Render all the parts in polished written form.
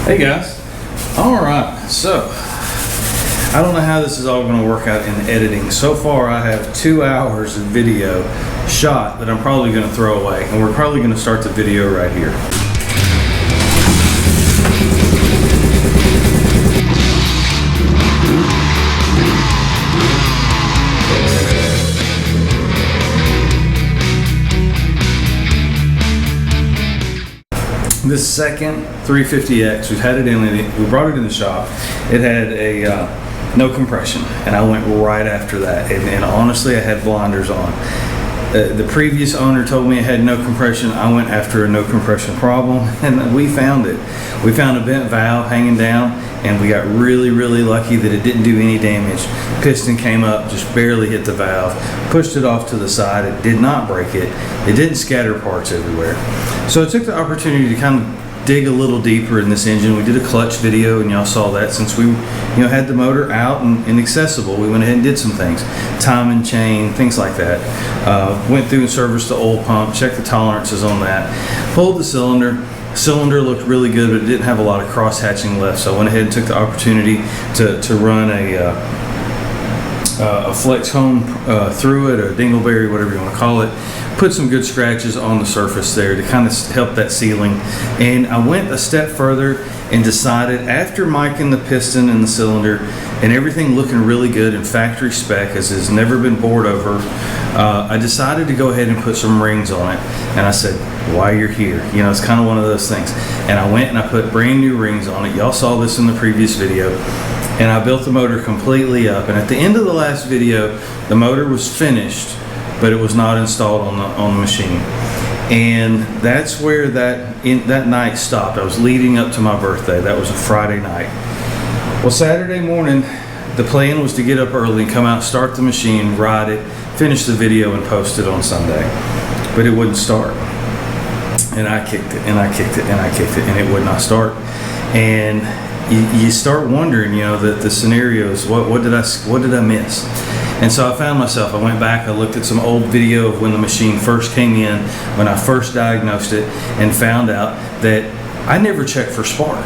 Hey guys. Alright, so I don't know how this is all going to work out in editing. So far I have 2 hours of video shot that I'm probably going to throw away, and we're probably going to start the video right here. This second 350X, we've had it in, we brought it in the shop. It had a no compression, and I went right after that. And honestly, I had blinders on. The previous owner told me it had no compression. I went after a no compression problem, and we found it. We found a bent valve hanging down, and we got really lucky that it didn't do any damage. Piston came up, just barely hit the valve, pushed it off to the side. It did not break it. It didn't scatter parts everywhere. So I took the opportunity to kind of dig a little deeper in this engine. We did a clutch video, and y'all saw that. Since we had the motor out and accessible, we went ahead and did some things. Time and chain, things like that. Went through and serviced the oil pump, checked the tolerances on that, pulled the cylinder. Cylinder looked really good, but it didn't have a lot of cross hatching left, so I went ahead and took the opportunity to run a flex home through it, or a dingleberry, whatever you want to call it. Put some good scratches on the surface there to kind of help that sealing. And I went a step further and decided, after miking the piston and the cylinder and everything looking really good and factory spec as has never been bored over, I decided to go ahead and put some rings on it. And I said, while you're here, it's kind of one of those things. And I went and I put brand new rings on it. Y'all saw this in the previous video. And I built the motor completely up. And at the end of the last video, the motor was finished, but it was not installed on the machine. And that's where that night stopped. I was leading up to my birthday. That was a Friday night. Well, Saturday morning, the plan was to get up early and come out, start the machine, ride it, finish the video, and post it on Sunday. But it wouldn't start. And I kicked it, and I kicked it, and I kicked it, and it would not start. And you start wondering, the scenarios, what did I miss? And so I found myself, I went back, I looked at some old video of when the machine first came in, when I first diagnosed it, and found out that I never checked for spark.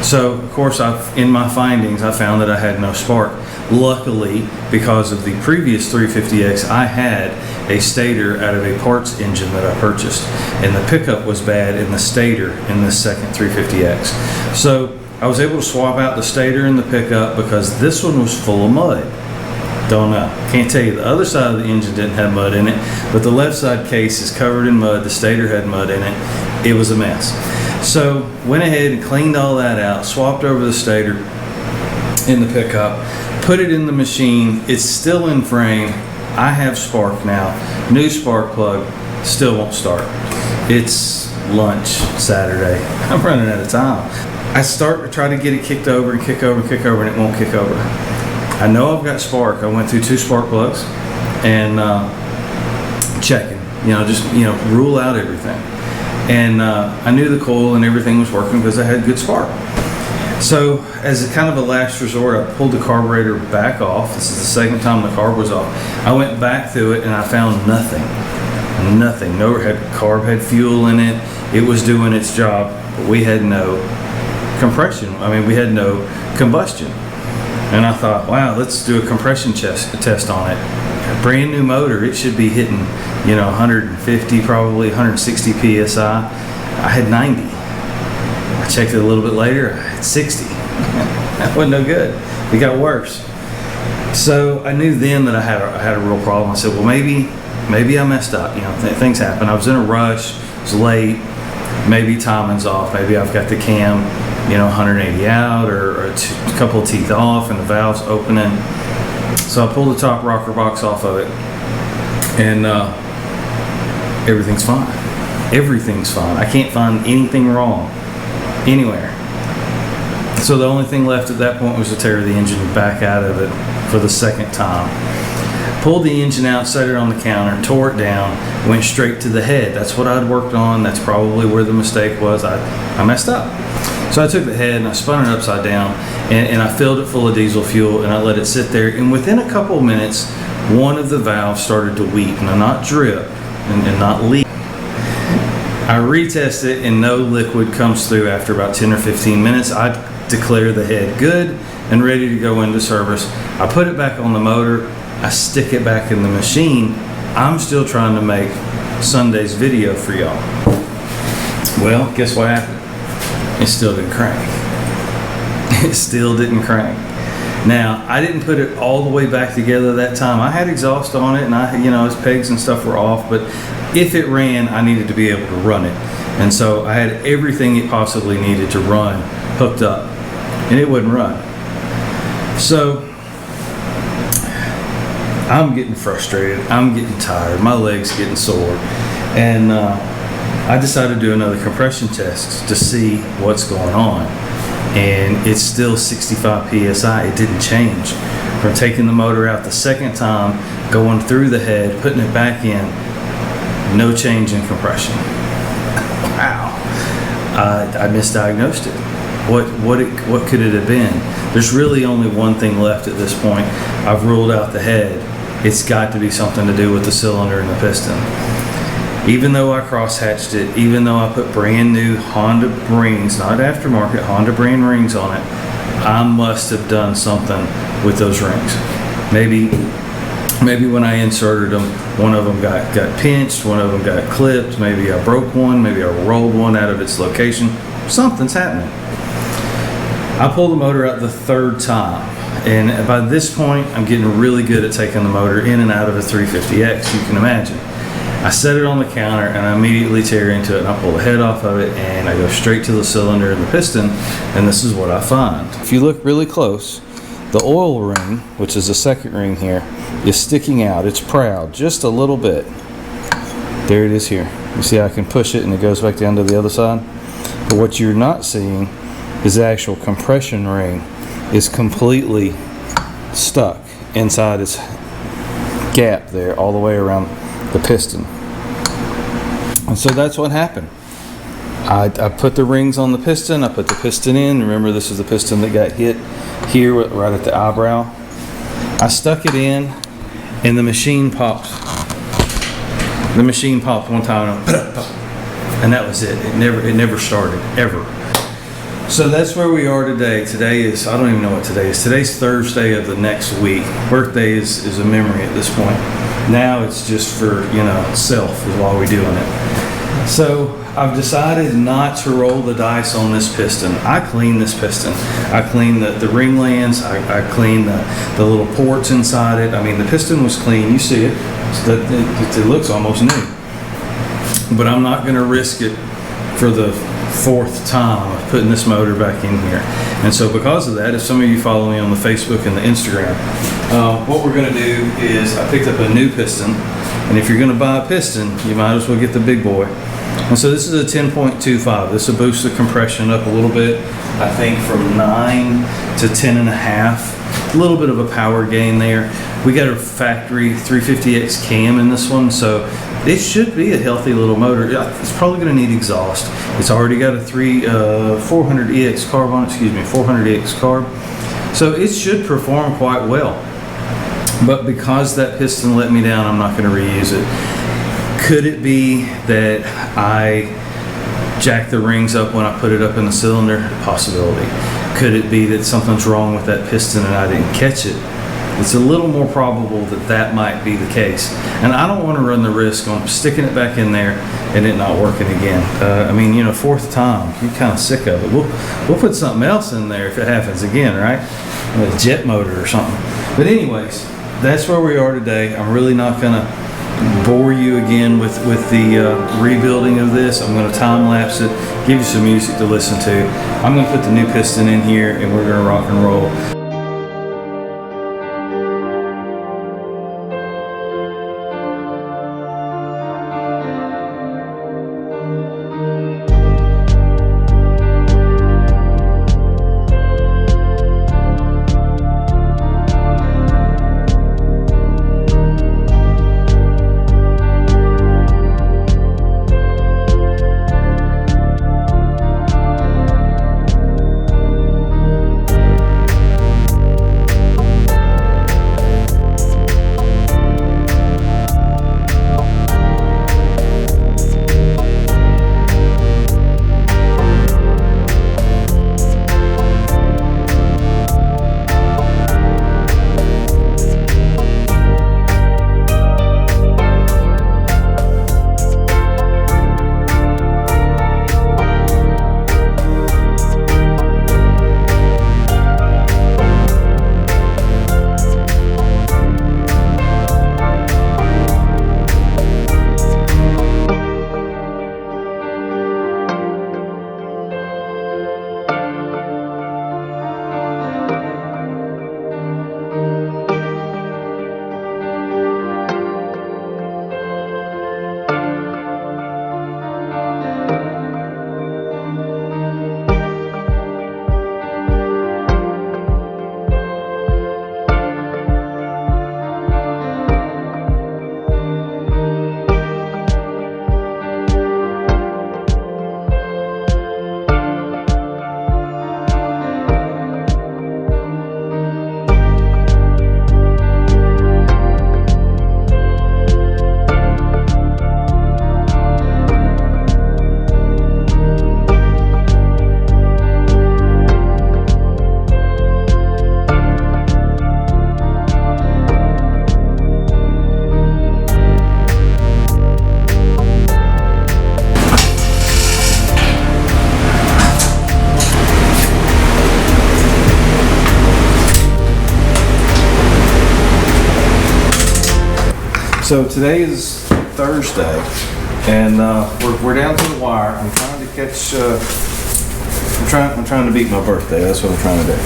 So, of course, in my findings, I found that I had no spark. Luckily, because of the previous 350X, I had a stator out of a parts engine that I purchased, and the pickup was bad in the stator in this second 350X. So I was able to swap out the stator and the pickup because this one was full of mud. Don't know. Can't tell you. The other side of the engine didn't have mud in it, but the left side case is covered in mud. The stator had mud in it. It was a mess. So went ahead and cleaned all that out, swapped over the stator in the pickup, put it in the machine. It's still in frame. I have spark now. New spark plug. Still won't start. It's lunch Saturday. I'm running out of time. I start to try to get it kicked over and kick over and kick over, and it won't kick over. I know I've got spark. I went through 2 spark plugs and checking, rule out everything. And I knew the coil and everything was working because I had good spark. So as a kind of a last resort, I pulled the carburetor back off. This is the second time the carb was off. I went back through it and I found nothing. Nothing. No carb had fuel in it. It was doing its job, but we had no compression. We had no combustion. And I thought, wow, let's do a compression test on it. A brand new motor, it should be hitting, 150, probably 160 PSI. I had 90. I checked it a little bit later, I had 60. That wasn't no good. It got worse. So I knew then that I had a real problem. I said, well, maybe I messed up. Things happen. I was in a rush. It was late. Maybe timing's off. Maybe I've got the cam 180 out or a couple of teeth off and the valve's opening. So I pulled the top rocker box off of it, and everything's fine. Everything's fine. I can't find anything wrong anywhere. So the only thing left at that point was to tear the engine back out of it for the second time. Pulled the engine out, set it on the counter, tore it down, went straight to the head. That's what I'd worked on. That's probably where the mistake was. I messed up. So I took the head and I spun it upside down, and I filled it full of diesel fuel, and I let it sit there. And within a couple of minutes, one of the valves started to weep, and not drip and not leak. I retest it and no liquid comes through after about 10 or 15 minutes. I declare the head good and ready to go into service. I put it back on the motor. I stick it back in the machine. I'm still trying to make Sunday's video for y'all. Well, guess what happened? It still didn't crank. It still didn't crank. Now, I didn't put it all the way back together that time. I had exhaust on it, and its pegs and stuff were off, but if it ran, I needed to be able to run it. And so I had everything it possibly needed to run hooked up, and it wouldn't run. So I'm getting frustrated. I'm getting tired. My leg's getting sore. And I decided to do another compression test to see what's going on. And it's still 65 PSI. It didn't change. From taking the motor out the second time, going through the head, putting it back in, no change in compression. Wow. I misdiagnosed it. What could it have been? There's really only one thing left at this point. I've ruled out the head. It's got to be something to do with the cylinder and the piston. Even though I cross-hatched it, even though I put brand new Honda rings, not aftermarket, Honda brand rings on it, I must have done something with those rings. Maybe when I inserted them, one of them got pinched, one of them got clipped, maybe I broke one, maybe I rolled one out of its location. Something's happening. I pulled the motor out the third time, and by this point, I'm getting really good at taking the motor in and out of a 350X, you can imagine. I set it on the counter and I immediately tear into it, and I pull the head off of it and I go straight to the cylinder and the piston, and this is what I find. If you look really close, the oil ring, which is the second ring here, is sticking out. It's proud just a little bit. There it is here. You see I can push it and it goes back down to the other side. But what you're not seeing is the actual compression ring is completely stuck inside its gap there all the way around the piston. And so that's what happened. I put the rings on the piston, I put the piston in. Remember, this is the piston that got hit here right at the eyebrow. I stuck it in and the machine popped. The machine popped one time and that was it. It never started, ever. So that's where we are today. Today is, I don't even know what today is. Today's Thursday of the next week. Birthday is a memory at this point. Now it's just for, self is why we're doing it. So I've decided not to roll the dice on this piston. I clean this piston. I clean the ring lands. I clean the little ports inside it. I mean, the piston was clean. You see it. It looks almost new. But I'm not going to risk it for the fourth time of putting this motor back in here. And so because of that, if some of you follow me on the Facebook and the Instagram, what we're going to do is I picked up a new piston, and if you're going to buy a piston, you might as well get the big boy. And so this is a 10.25. This will boost the compression up a little bit, I think from 9 to 10.5. A little bit of a power gain there. We got a factory 350X cam in this one, so it should be a healthy little motor. It's probably going to need exhaust. It's already got a 400EX carb on it, 400EX carb. So it should perform quite well. But because that piston let me down, I'm not going to reuse it. Could it be that I jacked the rings up when I put it up in the cylinder? Possibility. Could it be that something's wrong with that piston and I didn't catch it? It's a little more probable that might be the case. And I don't want to run the risk on sticking it back in there and it not working again. Fourth time, you're kind of sick of it. We'll put something else in there if it happens again, right? A jet motor or something. But anyways, that's where we are today. I'm really not going to bore you again with the rebuilding of this. I'm going to time lapse it, give you some music to listen to. I'm going to put the new piston in here and we're going to rock and roll. So today is Thursday, and we're down to the wire. I'm trying to catch. I'm trying to beat my birthday. That's what I'm trying to do.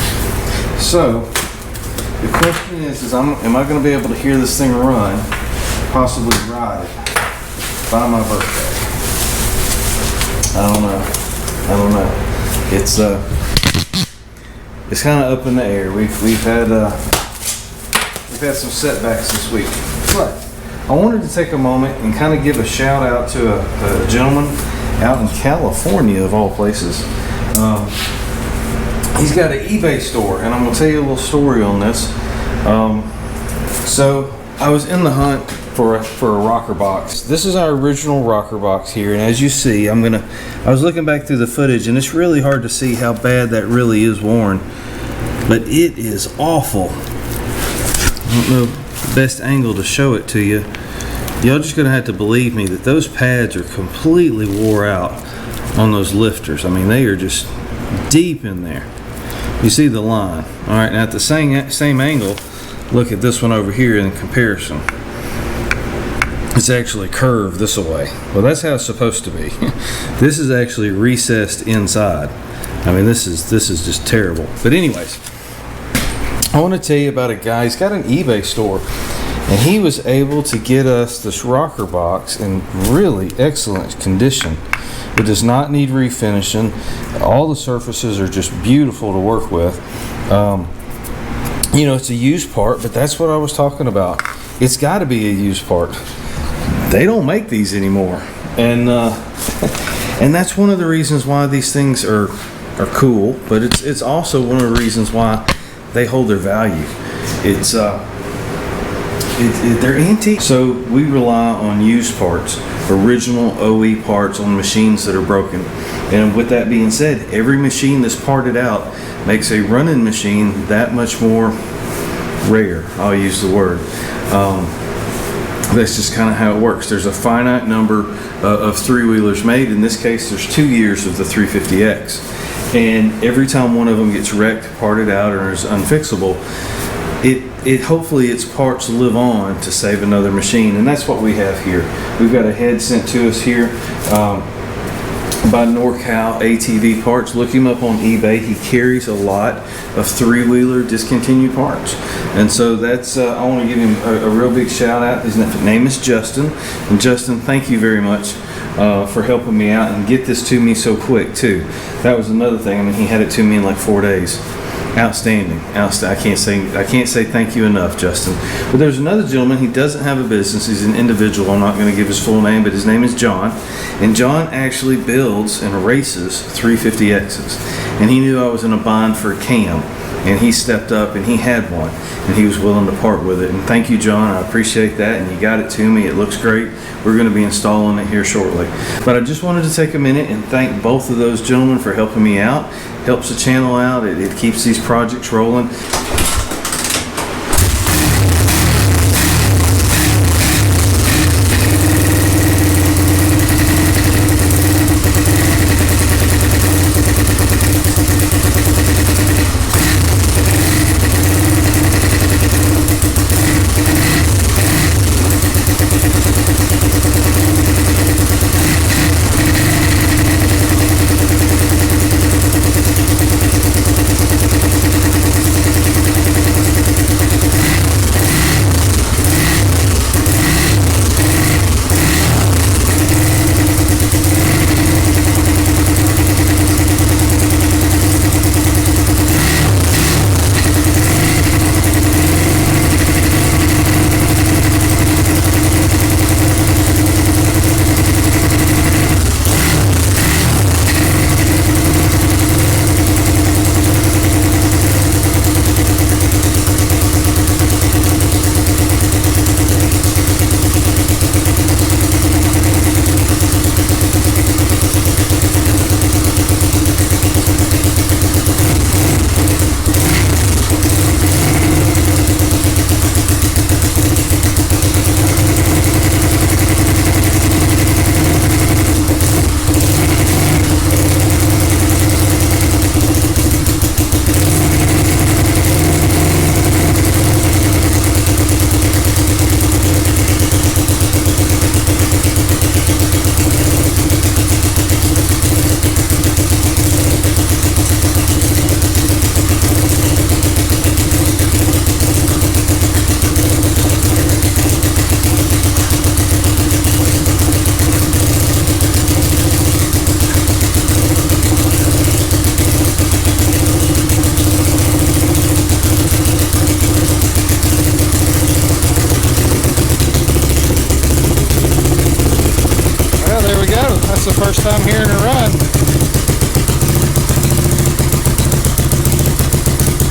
So the question is am I going to be able to hear this thing run, possibly ride it by my birthday? I don't know. It's kind of up in the air. We've had some setbacks this week, but I wanted to take a moment and kind of give a shout out to a gentleman out in California, of all places. He's got an eBay store, and I'm going to tell you a little story on this. So I was in the hunt for a rocker box. This is our original rocker box here, and as you see, I was looking back through the footage, and it's really hard to see how bad that really is worn, but it is awful. I don't know the best angle to show it to you. Y'all just gonna have to believe me that those pads are completely wore out on those lifters. I mean, they are just deep in there. You see the line. All right, now at the same angle, look at this one over here in comparison. It's actually curved this way. Well, that's how it's supposed to be. This is actually recessed inside. I mean, this is just terrible. But anyways, I want to tell you about a guy. He's got an eBay store, and he was able to get us this rocker box in really excellent condition. It does not need refinishing. All the surfaces are just beautiful to work with. You know, it's a used part, but that's what I was talking about. It's got to be a used part. They don't make these anymore, and that's one of the reasons why these things are cool. But it's also one of the reasons why they hold their value. They're antique, so we rely on used parts, original OE parts on machines that are broken. And with that being said, every machine that's parted out makes a running machine that much more rare. I'll use the word. That's just kind of how it works. There's a finite number of three-wheelers made. In this case, there's 2 years of the 350X. And every time one of them gets wrecked, parted out, or is unfixable, hopefully its parts live on to save another machine. And that's what we have here. We've got a head sent to us here by NorCal ATV Parts. Look him up on eBay. He carries a lot of three-wheeler discontinued parts, and so that's I want to give him a real big shout out. His name is Justin, and Justin, thank you very much for helping me out and get this to me so quick too. That was another thing. I mean, he had it to me in like 4 days. Outstanding. I can't say thank you enough, Justin. But there's another gentleman. He doesn't have a business. He's an individual. I'm not going to give his full name, but his name is John. And John actually builds and races 350Xs. And he knew I was in a bind for a cam, and he stepped up and he had one, and he was willing to part with it. And thank you, John. I appreciate that. And you got it to me. It looks great. We're going to be installing it here shortly. But I just wanted to take a minute and thank both of those gentlemen for helping me out. Helps the channel out. It keeps these projects rolling. time hearing her run.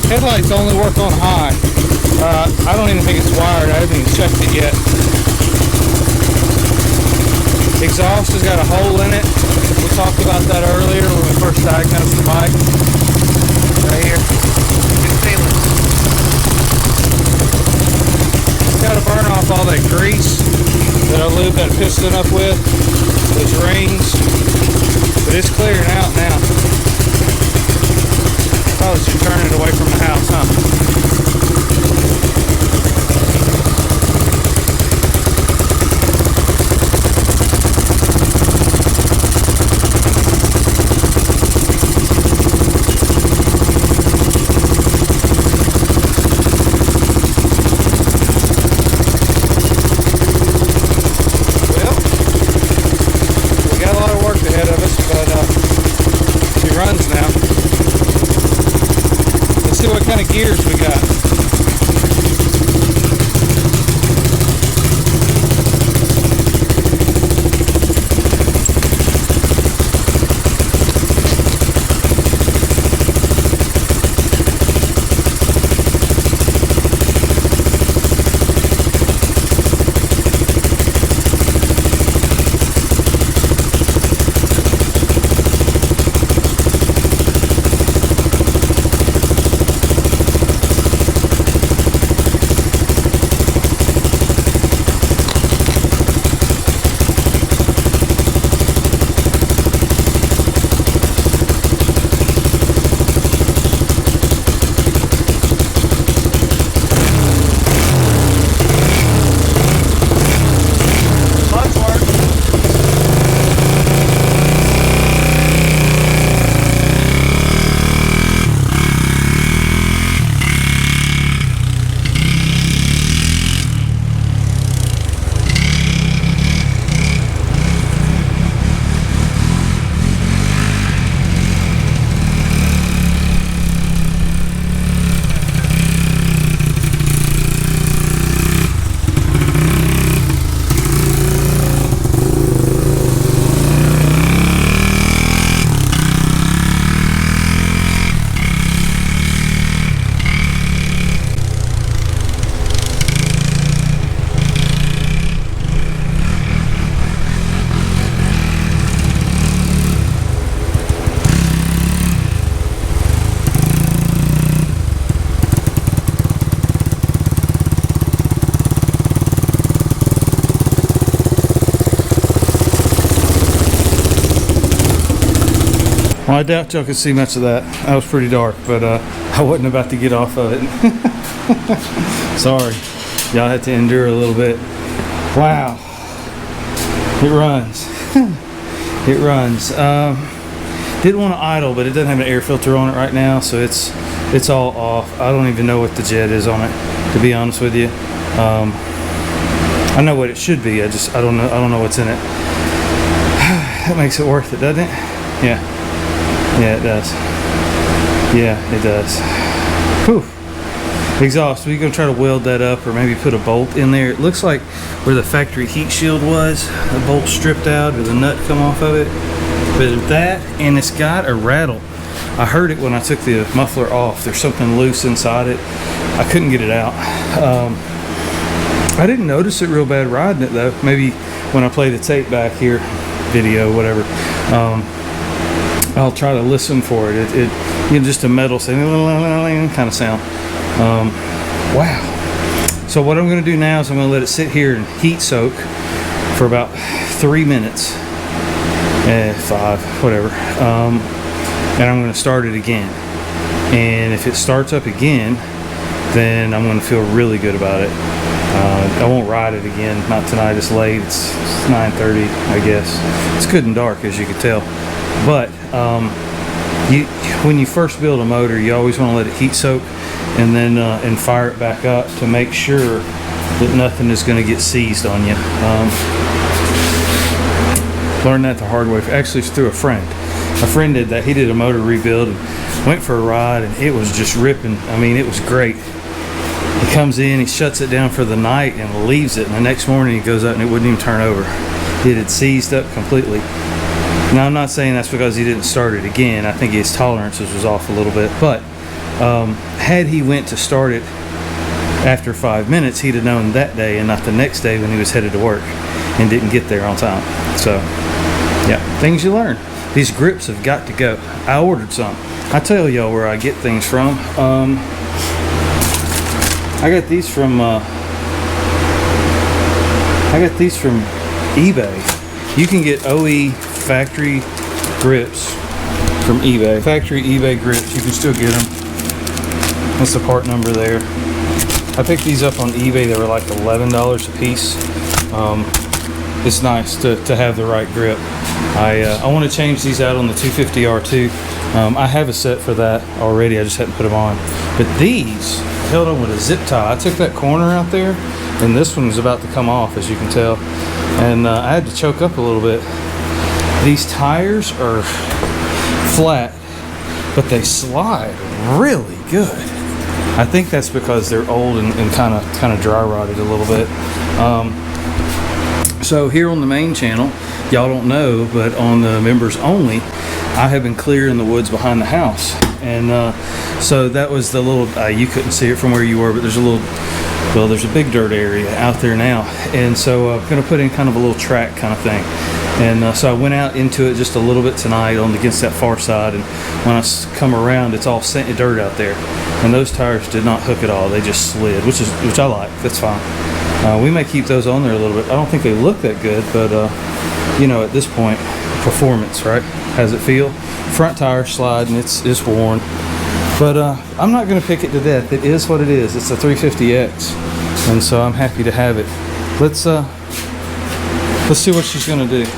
Headlights only work on high. I don't even think it's wired. I haven't even checked it yet. Exhaust has got a hole in it. We talked about that earlier when we first diagnosed the bike. Right here. Good feeling. Got to burn off all that grease that I lubed that piston up with, those rings. But it's clearing out now. Probably should turn it away from the house, huh? Gears we got. Well, I doubt y'all could see much of that. That was pretty dark, but I wasn't about to get off of it. Sorry. Y'all had to endure a little bit. Wow. It runs. It runs. Didn't want to idle, but it doesn't have an air filter on it right now, so it's all off. I don't even know what the jet is on it, to be honest with you. I know what it should be. I don't know what's in it. That makes it worth it, doesn't it? Yeah. Yeah, it does. Yeah, it does. Whew. Exhaust. We're going to try to weld that up or maybe put a bolt in there. It looks like where the factory heat shield was, the bolt stripped out or the nut come off of it. But that, and it's got a rattle. I heard it when I took the muffler off. There's something loose inside it. I couldn't get it out. I didn't notice it real bad riding it though. Maybe when I play the tape back here, video, whatever. I'll try to listen for it. Just a metal kind of sound. Wow. So what I'm going to do now is I'm going to let it sit here and heat soak for about 3 minutes. 5, whatever. And I'm going to start it again. And if it starts up again, then I'm going to feel really good about it. I won't ride it again. Not tonight. It's late. It's 9:30, I guess. It's good and dark, as you can tell. But when you first build a motor, you always want to let it heat soak and then and fire it back up to make sure that nothing is going to get seized on you. Learned that the hard way. Actually, through a friend. A friend did that. He did a motor rebuild and went for a ride, and it was just ripping. I mean, it was great. He comes in, he shuts it down for the night and leaves it, and the next morning he goes out and it wouldn't even turn over. It had seized up completely. Now, I'm not saying that's because he didn't start it again. I think his tolerances was off a little bit. But had he went to start it after 5 minutes, he'd have known that day and not the next day when he was headed to work and didn't get there on time. So, yeah, things you learn. These grips have got to go. I ordered some. I tell y'all where I get things from. I got these from eBay. You can get OE factory grips from eBay. Factory eBay grips, you can still get them. That's the part number there. I picked these up on eBay. They were like $11 a piece. It's nice to have the right grip. I want to change these out on the 250 R2. I have a set for that already. I just hadn't put them on. But these held on with a zip tie. I took that corner out there, and this one was about to come off, as you can tell. And I had to choke up a little bit. These tires are flat, but they slide really good. I think that's because they're old and kind of dry rotted a little bit. So here on the main channel, y'all don't know, but on the members only, I have been clearing the woods behind the house. And so that was the little, you couldn't see it from where you were, but there's a little, well, there's a big dirt area out there now. And so I'm going to put in kind of a little track kind of thing. And so I went out into it just a little bit tonight against that far side. And when I come around, it's all sand dirt out there. And those tires did not hook at all. They just slid, which I like. That's fine. We may keep those on there a little bit. I don't think they look that good, but you know, at this point, performance, right? How's it feel? Front tire sliding, it's worn. But I'm not going to pick it to death. It is what it is. It's a 350X, and so I'm happy to have it. Let's see what she's going to do.